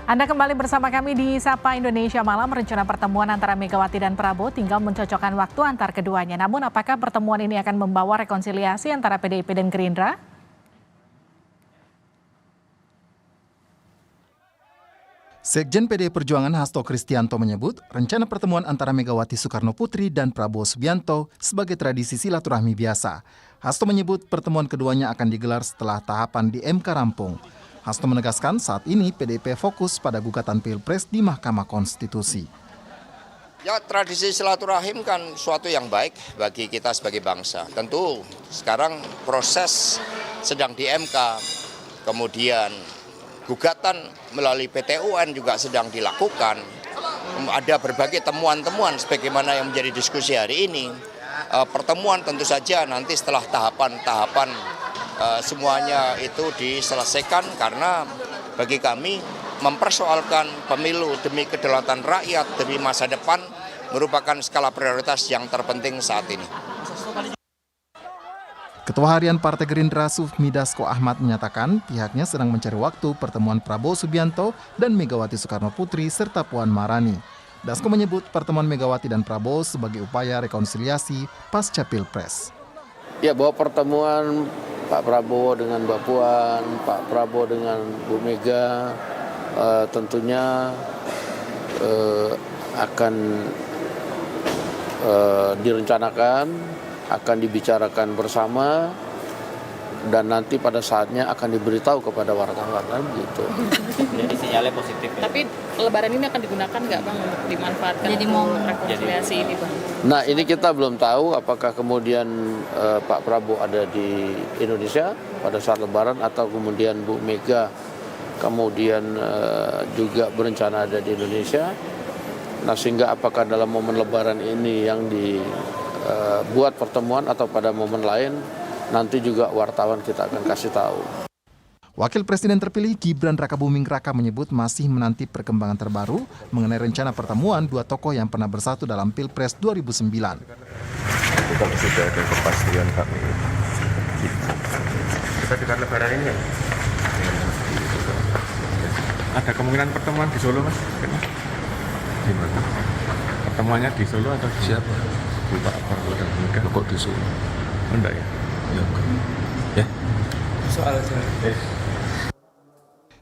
Anda kembali bersama kami di Sapa Indonesia Malam. Rencana pertemuan antara Megawati dan Prabowo tinggal mencocokkan waktu antar keduanya. Namun apakah pertemuan ini akan membawa rekonsiliasi antara PDIP dan Gerindra? Sekjen PDI Perjuangan Hasto Kristianto menyebut rencana pertemuan antara Megawati Soekarno Putri dan Prabowo Subianto sebagai tradisi silaturahmi biasa. Hasto menyebut pertemuan keduanya akan digelar setelah tahapan di MK rampung. Hasto menegaskan saat ini PDIP fokus pada gugatan Pilpres di Mahkamah Konstitusi. Ya, tradisi silaturahim kan suatu yang baik bagi kita sebagai bangsa. Tentu sekarang proses sedang di MK, kemudian gugatan melalui PT UN juga sedang dilakukan. Ada berbagai temuan-temuan sebagaimana yang menjadi diskusi hari ini. Pertemuan tentu saja nanti setelah tahapan-tahapan semuanya itu diselesaikan, karena bagi kami mempersoalkan pemilu demi kedaulatan rakyat, demi masa depan merupakan skala prioritas yang terpenting saat ini. Ketua Harian Partai Gerindra Sufmi Dasko Ahmad menyatakan pihaknya sedang mencari waktu pertemuan Prabowo Subianto dan Megawati Soekarno Putri serta Puan Maharani. Dasko menyebut pertemuan Megawati dan Prabowo sebagai upaya rekonsiliasi pasca Pilpres. Ya, bahwa pertemuan Pak Prabowo dengan Mbak Puan, Pak Prabowo dengan Bu Mega tentunya akan direncanakan, akan dibicarakan bersama, dan nanti pada saatnya akan diberitahu kepada wartawan gitu. Jadi sinyalnya positif ya. Tapi Lebaran ini akan digunakan nggak Bang untuk dimanfaatkan jadi momen rekonsiliasi ini Bang? Nah, ini kita belum tahu apakah kemudian Pak Prabowo ada di Indonesia pada saat Lebaran atau kemudian Bu Mega kemudian juga berencana ada di Indonesia. Nah, sehingga apakah dalam momen Lebaran ini yang dibuat pertemuan atau pada momen lain, nanti juga wartawan kita akan kasih tahu. Wakil Presiden terpilih Gibran Rakabuming Raka menyebut masih menanti perkembangan terbaru mengenai rencana pertemuan dua tokoh yang pernah bersatu dalam Pilpres 2009. Kalau sudah ada kepastian kami kita dekat Lebaran ini ya? Ada kemungkinan pertemuan di Solo, Mas? Gimana? Pertemuannya di Solo atau siapa? Pak Prabowo dan Mega. Kok di Solo? Enggak ya? Ya. Soal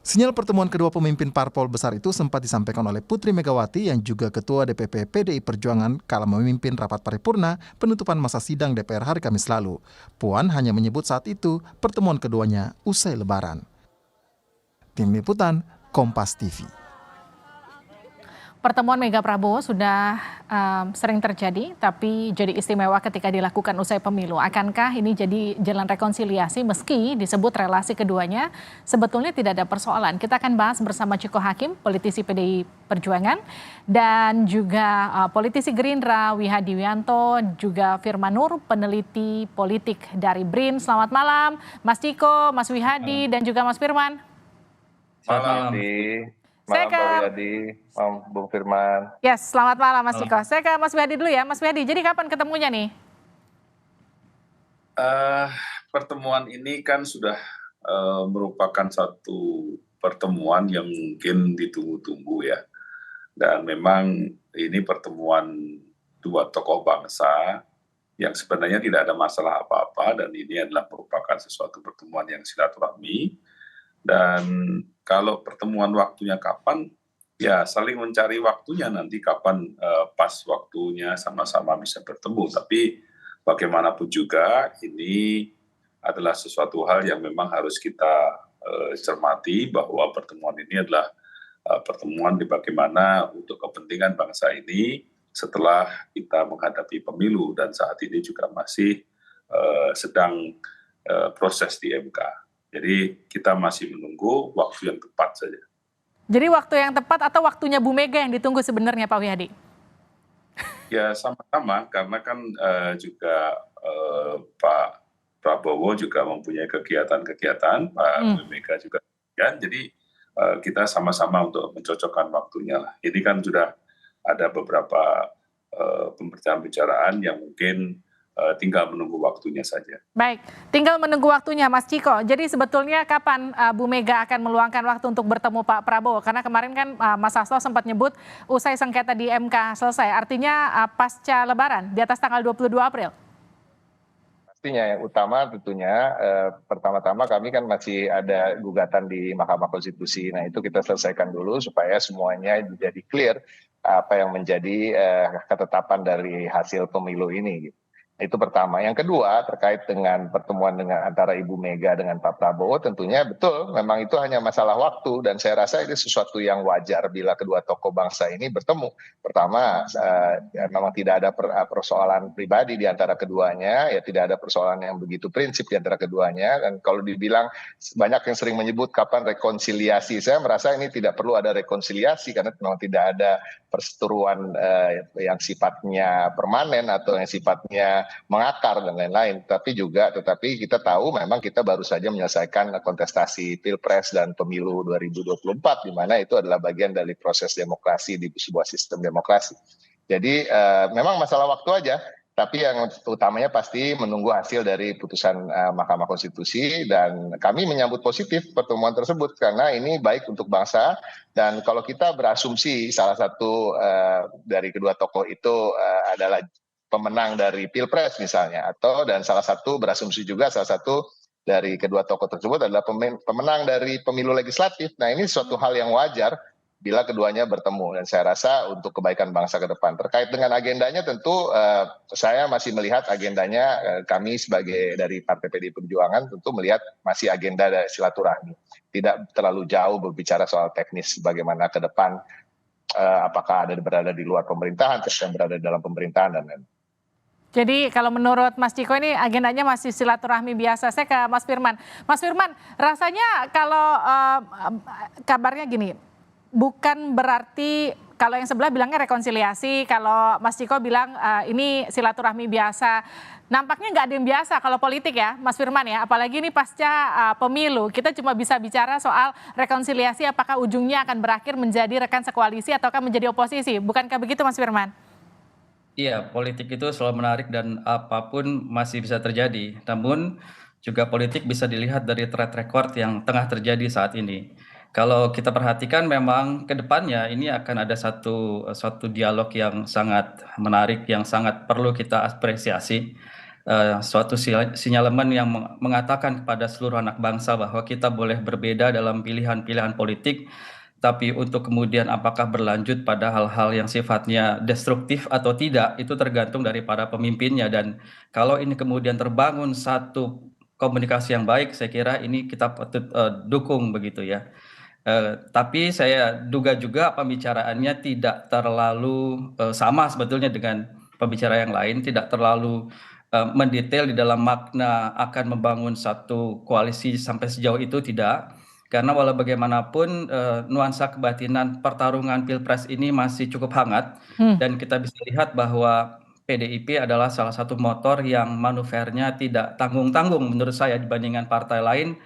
Sinyal pertemuan kedua pemimpin parpol besar itu sempat disampaikan oleh Putri Megawati yang juga Ketua DPP PDI Perjuangan kala memimpin rapat paripurna penutupan masa sidang DPR hari Kamis lalu. Puan hanya menyebut saat itu pertemuan keduanya usai Lebaran. Tim Liputan, Kompas TV. Pertemuan Mega Prabowo sudah sering terjadi, tapi jadi istimewa ketika dilakukan usai pemilu. Akankah ini jadi jalan rekonsiliasi meski disebut relasi keduanya sebetulnya tidak ada persoalan? Kita akan bahas bersama Ciko Hakim, politisi PDI Perjuangan, dan juga politisi Gerindra Wihadi Wianto, juga Firman Nur, peneliti politik dari BRIN. Selamat malam, Mas Ciko, Mas Wihadi, dan juga Mas Firman. malam. Malam Pak Wihadi, malam Bung Firman. Yes, selamat malam Mas Ciko. Saya ke Mas Wihadi dulu ya. Mas Wihadi, jadi kapan ketemunya nih? Pertemuan ini kan sudah merupakan satu pertemuan yang mungkin ditunggu-tunggu ya. Dan memang ini pertemuan dua tokoh bangsa yang sebenarnya tidak ada masalah apa-apa, dan ini adalah merupakan sesuatu pertemuan yang silaturahmi. Dan kalau pertemuan waktunya kapan, ya saling mencari waktunya nanti kapan pas waktunya sama-sama bisa bertemu. Tapi bagaimanapun juga ini adalah sesuatu hal yang memang harus kita cermati, bahwa pertemuan ini adalah pertemuan di bagaimana untuk kepentingan bangsa ini setelah kita menghadapi pemilu, dan saat ini juga masih sedang proses di MK. Jadi kita masih menunggu waktu yang tepat saja. Jadi waktu yang tepat atau waktunya Bu Mega yang ditunggu sebenarnya Pak Wihadi? Ya sama-sama, karena kan juga Pak Prabowo juga mempunyai kegiatan-kegiatan, Pak Bu Mega juga ya. Jadi kita sama-sama untuk mencocokkan waktunya lah. Ini kan sudah ada beberapa pembicaraan yang mungkin tinggal menunggu waktunya saja. Baik, tinggal menunggu waktunya Mas Ciko. Jadi sebetulnya kapan Bu Mega akan meluangkan waktu untuk bertemu Pak Prabowo? Karena kemarin kan Mas Hasto sempat nyebut usai sengketa di MK selesai. Artinya pasca Lebaran di atas tanggal 22 April. Pastinya yang utama tentunya pertama-tama kami kan masih ada gugatan di Mahkamah Konstitusi. Nah itu kita selesaikan dulu supaya semuanya jadi clear apa yang menjadi ketetapan dari hasil pemilu ini. Itu pertama. Yang kedua terkait dengan pertemuan dengan antara Ibu Mega dengan Pak Prabowo, tentunya betul memang itu hanya masalah waktu dan saya rasa itu sesuatu yang wajar bila kedua tokoh bangsa ini bertemu. Pertama, memang tidak ada persoalan pribadi di antara keduanya, ya tidak ada persoalan yang begitu prinsip di antara keduanya. Dan kalau dibilang banyak yang sering menyebut kapan rekonsiliasi, saya merasa ini tidak perlu ada rekonsiliasi karena memang tidak ada perseteruan yang sifatnya permanen atau yang sifatnya mengakar dan lain-lain. Tetapi kita tahu memang kita baru saja menyelesaikan kontestasi Pilpres dan Pemilu 2024 di mana itu adalah bagian dari proses demokrasi di sebuah sistem demokrasi. Jadi memang masalah waktu aja, tapi yang utamanya pasti menunggu hasil dari putusan Mahkamah Konstitusi dan kami menyambut positif pertemuan tersebut karena ini baik untuk bangsa dan kalau kita berasumsi salah satu dari kedua tokoh itu adalah pemenang dari Pilpres misalnya dan salah satu berasumsi juga salah satu dari kedua tokoh tersebut adalah pemenang dari pemilu legislatif. Nah ini suatu hal yang wajar bila keduanya bertemu dan saya rasa untuk kebaikan bangsa ke depan. Terkait dengan agendanya tentu saya masih melihat agendanya kami sebagai dari Partai PDI Perjuangan tentu melihat masih agenda dari silaturahmi. Tidak terlalu jauh berbicara soal teknis bagaimana ke depan apakah berada di luar pemerintahan, yang berada dalam pemerintahan dan lain-lain. Jadi kalau menurut Mas Ciko ini agendanya masih silaturahmi biasa. Saya ke Mas Firman. Mas Firman, rasanya kalau kabarnya gini, bukan berarti kalau yang sebelah bilangnya rekonsiliasi, kalau Mas Ciko bilang ini silaturahmi biasa. Nampaknya nggak ada yang biasa kalau politik ya, Mas Firman ya. Apalagi ini pasca pemilu, kita cuma bisa bicara soal rekonsiliasi apakah ujungnya akan berakhir menjadi rekan sekoalisi ataukah menjadi oposisi. Bukankah begitu Mas Firman? Iya, politik itu selalu menarik dan apapun masih bisa terjadi. Namun juga politik bisa dilihat dari track record yang tengah terjadi saat ini. Kalau kita perhatikan memang ke depannya ini akan ada suatu dialog yang sangat menarik, yang sangat perlu kita apresiasi. Suatu sinyalemen yang mengatakan kepada seluruh anak bangsa bahwa kita boleh berbeda dalam pilihan-pilihan politik, tapi untuk kemudian apakah berlanjut pada hal-hal yang sifatnya destruktif atau tidak, itu tergantung dari para pemimpinnya. Dan kalau ini kemudian terbangun satu komunikasi yang baik, saya kira ini kita patut dukung begitu ya. Tapi saya duga juga pembicaraannya tidak terlalu sama sebetulnya dengan pembicara yang lain, tidak terlalu mendetail di dalam makna akan membangun satu koalisi sampai sejauh itu tidak. Karena walau bagaimanapun nuansa kebatinan pertarungan Pilpres ini masih cukup hangat dan kita bisa lihat bahwa PDIP adalah salah satu motor yang manuvernya tidak tanggung-tanggung menurut saya dibandingkan partai lain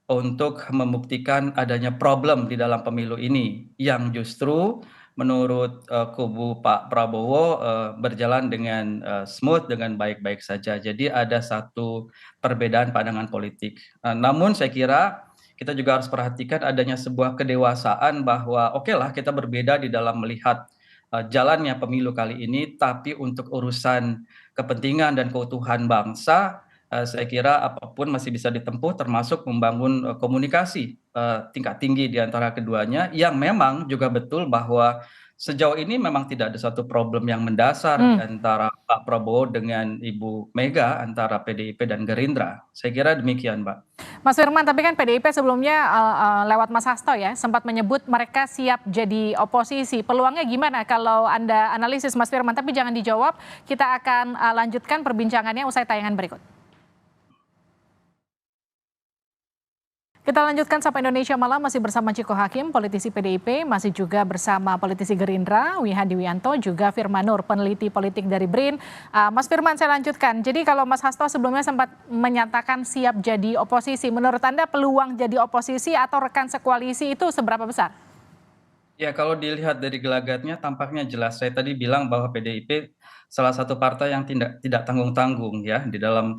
untuk membuktikan adanya problem di dalam pemilu ini yang justru menurut kubu Pak Prabowo berjalan dengan smooth, dengan baik-baik saja. Jadi ada satu perbedaan pandangan politik. Namun saya kira kita juga harus perhatikan adanya sebuah kedewasaan bahwa oke lah kita berbeda di dalam melihat jalannya pemilu kali ini, tapi untuk urusan kepentingan dan keutuhan bangsa, saya kira apapun masih bisa ditempuh termasuk membangun komunikasi tingkat tinggi di antara keduanya yang memang juga betul bahwa sejauh ini memang tidak ada satu problem yang mendasar antara Pak Prabowo dengan Ibu Mega, antara PDIP dan Gerindra. Saya kira demikian, Mbak. Mas Firman, tapi kan PDIP sebelumnya lewat Mas Hasto ya, sempat menyebut mereka siap jadi oposisi. Peluangnya gimana kalau Anda analisis Mas Firman? Tapi jangan dijawab, kita akan lanjutkan perbincangannya usai tayangan berikut. Kita lanjutkan Sapa Indonesia Malam masih bersama Ciko Hakim, politisi PDIP, masih juga bersama politisi Gerindra, Wihadi Wianto, juga Firman Nur, peneliti politik dari BRIN. Mas Firman, saya lanjutkan. Jadi kalau Mas Hasto sebelumnya sempat menyatakan siap jadi oposisi, menurut Anda peluang jadi oposisi atau rekan sekoalisi itu seberapa besar? Ya, kalau dilihat dari gelagatnya tampaknya jelas. Saya tadi bilang bahwa PDIP salah satu partai yang tidak tanggung-tanggung ya di dalam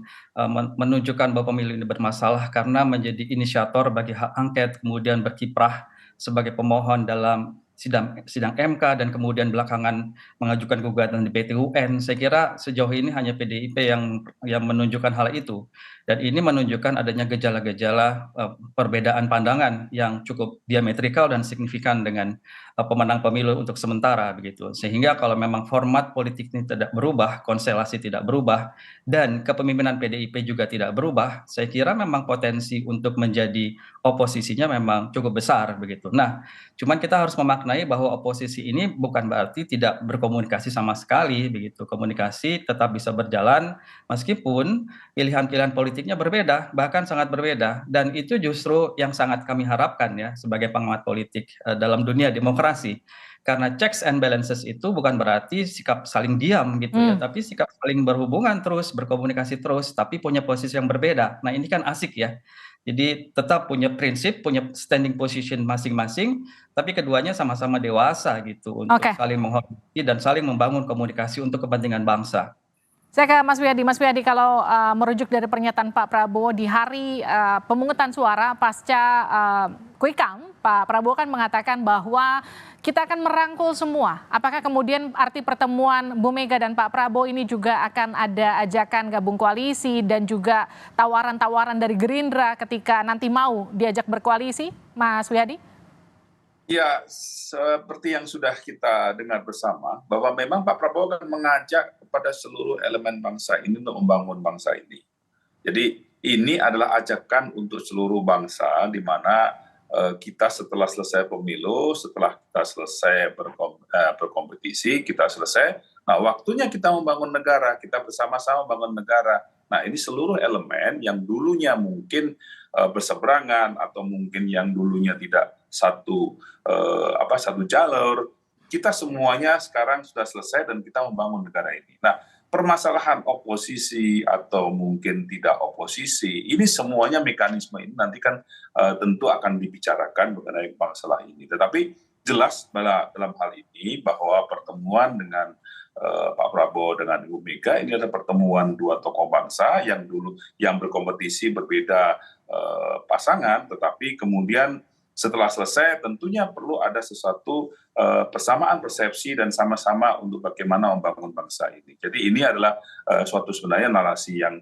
menunjukkan bahwa pemilu ini bermasalah karena menjadi inisiator bagi hak angket, kemudian berkiprah sebagai pemohon dalam sidang MK dan kemudian belakangan mengajukan gugatan di PT UN. Saya kira sejauh ini hanya PDIP yang menunjukkan hal itu. Dan ini menunjukkan adanya gejala-gejala perbedaan pandangan yang cukup diametrikal dan signifikan dengan pemenang pemilu untuk sementara begitu. Sehingga kalau memang format politik ini tidak berubah, konstelasi tidak berubah, dan kepemimpinan PDIP juga tidak berubah, saya kira memang potensi untuk menjadi oposisinya memang cukup besar begitu. Nah, cuman kita harus memaknai bahwa oposisi ini bukan berarti tidak berkomunikasi sama sekali begitu. Komunikasi tetap bisa berjalan meskipun pilihan-pilihan politiknya berbeda, bahkan sangat berbeda. Dan itu justru yang sangat kami harapkan ya sebagai pengamat politik dalam dunia demokrasi. Karena checks and balances itu bukan berarti sikap saling diam gitu ya, tapi sikap saling berhubungan terus, berkomunikasi terus, tapi punya posisi yang berbeda. Nah ini kan asik ya. Jadi tetap punya prinsip, punya standing position masing-masing, tapi keduanya sama-sama dewasa gitu untuk saling menghormati dan saling membangun komunikasi untuk kepentingan bangsa. Saya ke Mas Wiyadi. Mas Wiyadi, kalau merujuk dari pernyataan Pak Prabowo di hari pemungutan suara pasca quick count, Pak Prabowo kan mengatakan bahwa kita akan merangkul semua. Apakah kemudian arti pertemuan Bu Mega dan Pak Prabowo ini juga akan ada ajakan gabung koalisi dan juga tawaran-tawaran dari Gerindra ketika nanti mau diajak berkoalisi, Mas Wiyadi? Ya, seperti yang sudah kita dengar bersama, bahwa memang Pak Prabowo akan mengajak kepada seluruh elemen bangsa ini untuk membangun bangsa ini. Jadi ini adalah ajakan untuk seluruh bangsa, di mana kita setelah selesai pemilu, setelah kita selesai berkompetisi, kita selesai, nah waktunya kita membangun negara, kita bersama-sama membangun negara. Nah ini seluruh elemen yang dulunya mungkin berseberangan atau mungkin yang dulunya tidak satu jalur, kita semuanya sekarang sudah selesai dan kita membangun negara ini. Nah, permasalahan oposisi atau mungkin tidak oposisi, ini semuanya mekanisme ini nanti kan tentu akan dibicarakan mengenai masalah ini. Tetapi jelas dalam hal ini bahwa pertemuan dengan Pak Prabowo dengan Ibu Mega ini adalah pertemuan dua tokoh bangsa yang berkompetisi berbeda pasangan, tetapi kemudian setelah selesai tentunya perlu ada sesuatu persamaan persepsi dan sama-sama untuk bagaimana membangun bangsa ini. Jadi ini adalah suatu sebenarnya narasi yang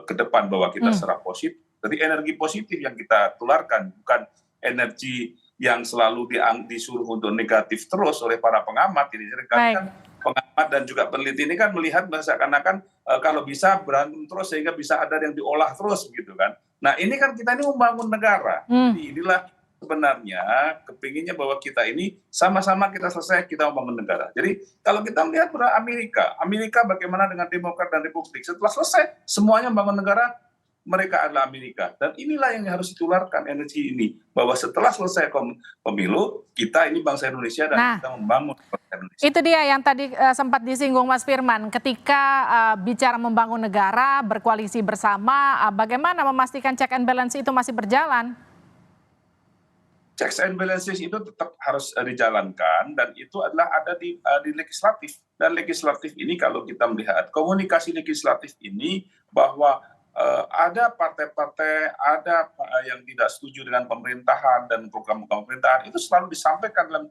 ke depan bahwa kita secara positif. Jadi energi positif yang kita tularkan, bukan energi yang selalu disuruh untuk negatif terus oleh para pengamat. Ini kan pengamat dan juga peneliti ini kan melihat seakan-akan kalau bisa berantem terus sehingga bisa ada yang diolah terus gitu kan. Nah ini kan kita ini membangun negara. Jadi inilah sebenarnya kepinginnya bahwa kita ini sama-sama kita selesai, kita membangun negara. Jadi kalau kita melihat Amerika bagaimana dengan Demokrat dan Republik, setelah selesai semuanya membangun negara, mereka adalah Amerika. Dan inilah yang harus ditularkan energi ini, bahwa setelah selesai pemilu, kita ini bangsa Indonesia dan kita membangun bangsa Indonesia. Itu dia yang tadi sempat disinggung Mas Firman, ketika bicara membangun negara, berkoalisi bersama, bagaimana memastikan check and balance itu masih berjalan? Checks and balances itu tetap harus dijalankan dan itu adalah ada di legislatif. Dan legislatif ini kalau kita melihat komunikasi legislatif ini bahwa ada partai-partai, ada yang tidak setuju dengan pemerintahan dan program pemerintahan itu selalu disampaikan dalam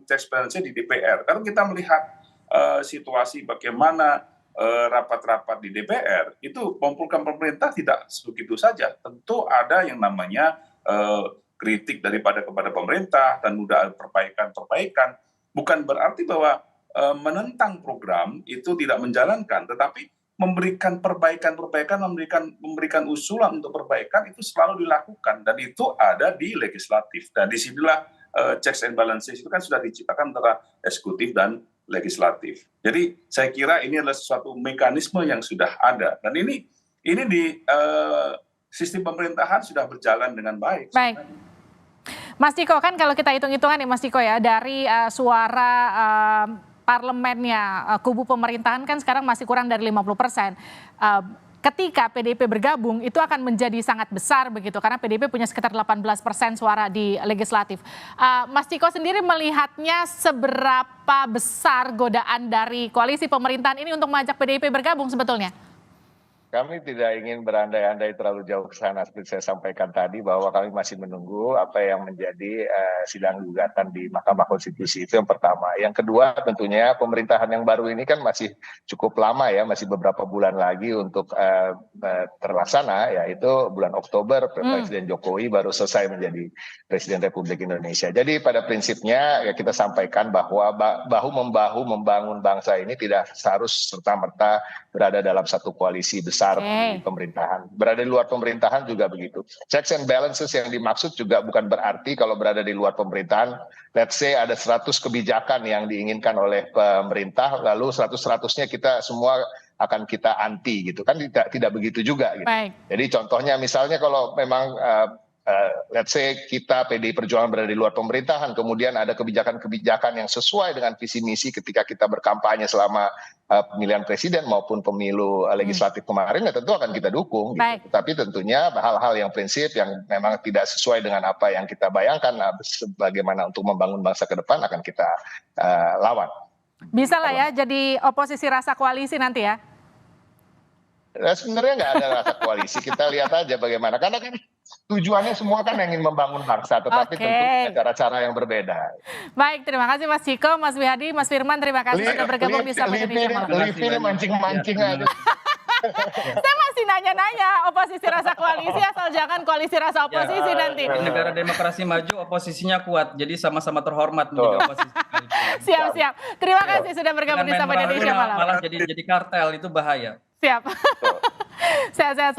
checks and balances di DPR. Kalau kita melihat situasi bagaimana rapat-rapat di DPR itu program pemerintah tidak begitu saja. Tentu ada yang namanya kritik kepada pemerintah dan udah perbaikan, bukan berarti bahwa menentang program itu tidak menjalankan, tetapi memberikan perbaikan, memberikan usulan untuk perbaikan itu selalu dilakukan dan itu ada di legislatif. Dan disinilah checks and balances itu kan sudah diciptakan antara eksekutif dan legislatif. Jadi saya kira ini adalah suatu mekanisme yang sudah ada dan ini di sistem pemerintahan sudah berjalan dengan baik. Baik. Mas Ciko, kan kalau kita hitung-hitungan nih Mas Ciko ya, dari suara parlemennya kubu pemerintahan kan sekarang masih kurang dari 50%. ketika PDIP bergabung itu akan menjadi sangat besar begitu, karena PDIP punya sekitar 18% suara di legislatif. Mas Ciko sendiri melihatnya seberapa besar godaan dari koalisi pemerintahan ini untuk mengajak PDIP bergabung sebetulnya? Kami tidak ingin berandai-andai terlalu jauh ke sana seperti saya sampaikan tadi, bahwa kami masih menunggu apa yang menjadi sidang gugatan di Mahkamah Konstitusi. Itu yang pertama. Yang kedua, tentunya pemerintahan yang baru ini kan masih cukup lama ya, masih beberapa bulan lagi untuk terlaksana, yaitu bulan Oktober Presiden Jokowi baru selesai menjadi Presiden Republik Indonesia. Jadi pada prinsipnya ya kita sampaikan bahwa bahu-membahu membangun bangsa ini tidak harus serta-merta berada dalam satu koalisi besar di pemerintahan. Berada di luar pemerintahan juga begitu. Checks and balances yang dimaksud juga bukan berarti kalau berada di luar pemerintahan, let's say ada 100 kebijakan yang diinginkan oleh pemerintah, lalu 100-100-nya kita semua akan kita anti gitu kan, tidak begitu juga gitu. Baik. Jadi contohnya misalnya kalau memang let's say kita PDI Perjuangan berada di luar pemerintahan, kemudian ada kebijakan-kebijakan yang sesuai dengan visi misi ketika kita berkampanye selama pemilihan presiden maupun pemilu legislatif kemarin, ya tentu akan kita dukung. Gitu. Tapi tentunya hal-hal yang prinsip yang memang tidak sesuai dengan apa yang kita bayangkan, bagaimana untuk membangun bangsa ke depan akan kita lawan. Bisa lah ya jadi oposisi rasa koalisi nanti ya? Nah, sebenarnya nggak ada rasa koalisi, kita lihat aja bagaimana. Karena kan tujuannya semua kan ingin membangun bangsa, tetapi tentu cara-cara yang berbeda. Baik, terima kasih Mas Ciko, Mas Wihadi, Mas Firman, terima kasih sudah bergabung di Sapa Indonesia Malam. Livin mancing-mancing aja. Saya masih nanya-nanya oposisi rasa koalisi, asal jangan koalisi rasa oposisi nanti. Di negara demokrasi maju oposisinya kuat, jadi sama-sama terhormat menjadi oposisi. Siap. Terima kasih sudah bergabung di Sapa Indonesia Malam. Malah jadi kartel, itu bahaya. Siap. Sehat-sehat selalu.